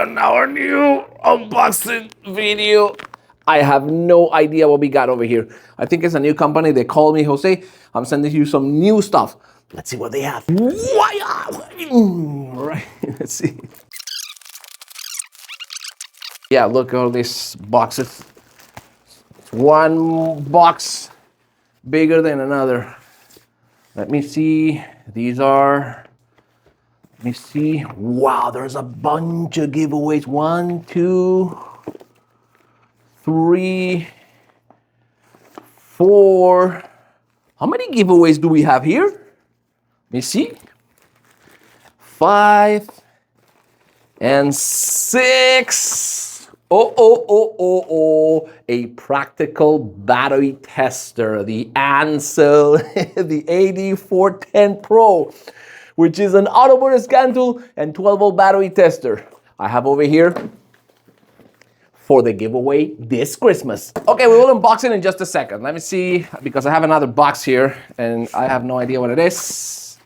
on our new unboxing video. I have no idea what we got over here. I think it's a new company. They called me, Jose. I'm sending you some new stuff. Let's see what they have. All right, let's see. Yeah, look at all these boxes. One box bigger than another. Let me see. These are, let me see. Wow, there's a bunch of giveaways. 1, 2, 3, 4. How many giveaways do we have here? Let me see. 5 and 6. A practical battery tester, the Ancel, the AD410 Pro, which is an automotive scan tool and 12-volt battery tester. I have over here for the giveaway this Christmas. Okay, we will unbox it in just a second. Let me see, because I have another box here and I have no idea what it is.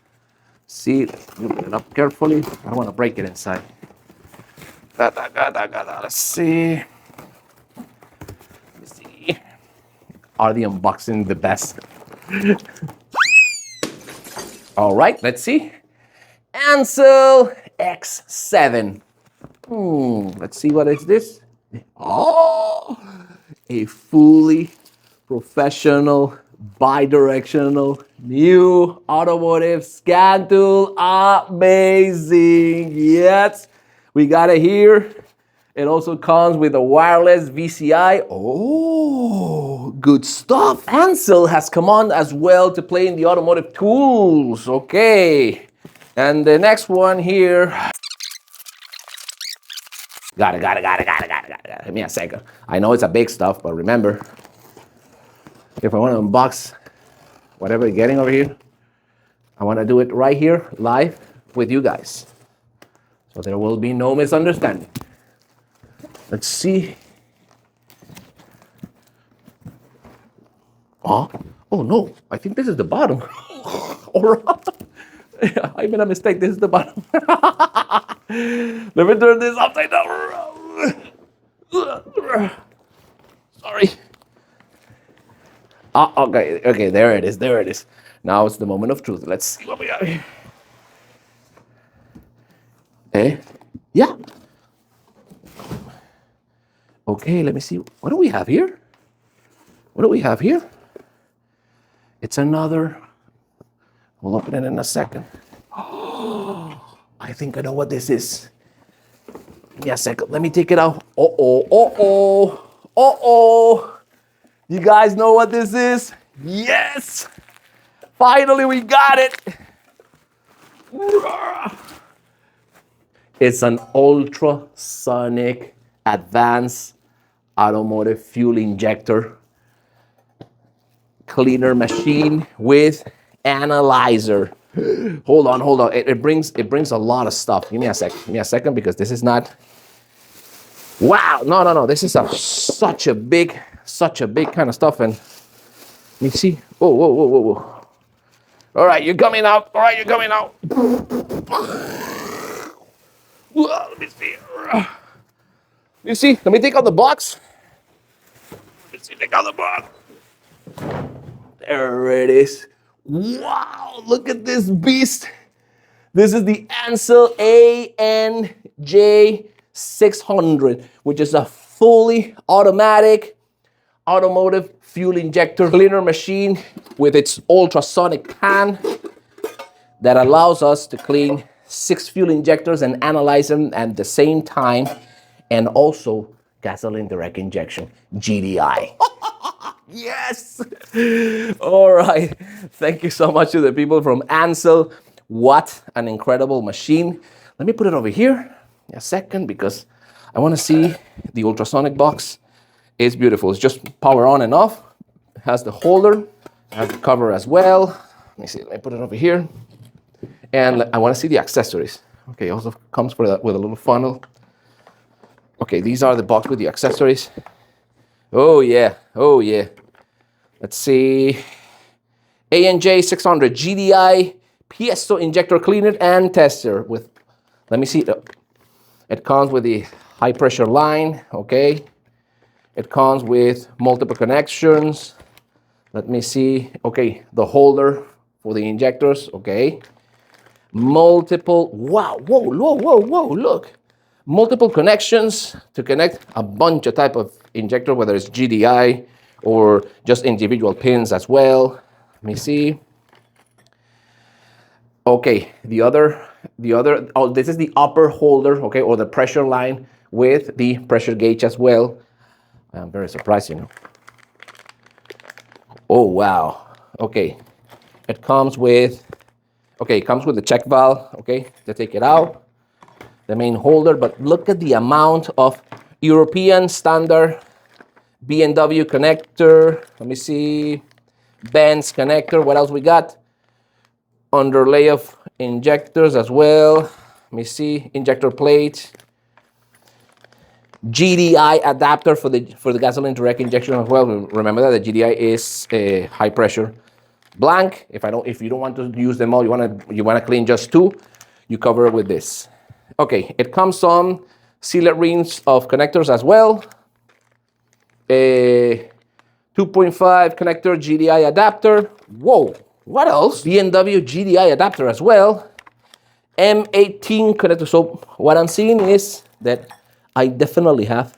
See, open it up carefully. I don't want to break it inside. Let's see. Let's see. Are the unboxing the best? All right, let's see. Ancel X7. Let's see, what is this? Oh, a fully professional, bi-directional, new automotive scan tool. Amazing. Yes. We got it here. It also comes with a wireless VCI. Oh, good stuff. Ancel has come on as well to play in the automotive tools. Okay. And the next one here. Got it. Give me a second. I know it's a big stuff, but remember, if I want to unbox whatever you're getting over here, I want to do it right here, live with you guys. So there will be no misunderstanding. Let's see. Oh no, I think this is the bottom. All right. I made a mistake, this is the bottom. Let me turn this upside down. Sorry. Okay, there it is. Now it's the moment of truth. Let's see what we have here. Okay, yeah. Okay, let me see. What do we have here? It's another. We'll open it in a second. Oh, I think I know what this is. Give me a second. Let me take it out. You guys know what this is? Yes! Finally, we got it. It's an ultrasonic advanced automotive fuel injector cleaner machine with analyzer. Hold on. It brings a lot of stuff. Give me a second because this is not. Wow, no. This is such a big kind of stuff. And let me see. Whoa. All right, you're coming out. Let me see. You see? Let me take out the box. There it is. Wow, look at this beast. This is the Ancel ANJ600, which is a fully automatic automotive fuel injector cleaner machine with its ultrasonic pan that allows us to clean 6 fuel injectors and analyze them at the same time, and also gasoline direct injection, GDI. Yes! All right. Thank you so much to the people from Ancel. What an incredible machine. Let me put it over here a second because I want to see the ultrasonic box. It's beautiful. It's just power on and off. It has the holder, it has the cover as well. Let me see. Let me put it over here. And I want to see the accessories. Okay, it also comes with a little funnel. Okay, these are the box with the accessories. Oh yeah. Let's see. ANJ600 GDI piezo injector cleaner and tester with, let me see. It comes with the high pressure line, okay? It comes with multiple connections. Let me see. Okay, the holder for the injectors, okay? Multiple, wow, whoa, whoa, whoa, whoa, look. Multiple connections to connect a bunch of type of injector, whether it's GDI or just individual pins as well. Let me see. Okay, the other, oh, this is the upper holder, okay, or the pressure line with the pressure gauge as well. I'm very surprised, you know. Oh, wow. Okay, it comes with, okay, it comes with the check valve, okay, to take it out. The main holder, but look at the amount of European standard B&W connector. Let me see. Benz connector. What else we got? Underlay of injectors as well. Let me see. Injector plate. GDI adapter for the gasoline direct injection as well. Remember that the GDI is a high pressure blank. If you don't want to use them all, you wanna clean just two, you cover it with this. Okay, it comes on sealant rings of connectors as well. A 2.5 connector GDI adapter. Whoa, what else? B&W GDI adapter as well. M18 connector. So what I'm seeing is that I definitely have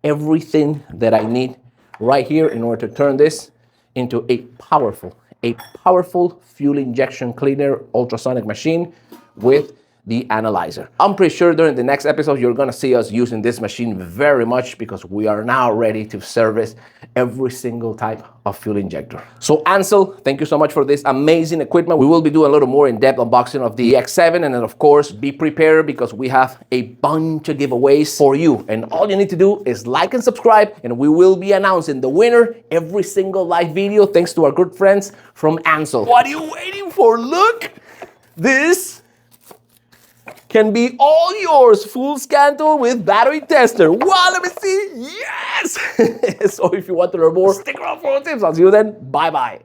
everything that I need right here in order to turn this into a powerful fuel injection cleaner ultrasonic machine with the analyzer. I'm pretty sure during the next episode, you're gonna see us using this machine very much because we are now ready to service every single type of fuel injector. So Ancel, thank you so much for this amazing equipment. We will be doing a little more in-depth unboxing of the X7, and then of course, be prepared because we have a bunch of giveaways for you. And all you need to do is like and subscribe, and we will be announcing the winner every single live video thanks to our good friends from Ancel. What are you waiting for? Look, this can be all yours. Full scan tool with battery tester. Wow, let me see. Yes! So if you want to learn more, stick around for more tips. I'll see you then. Bye-bye.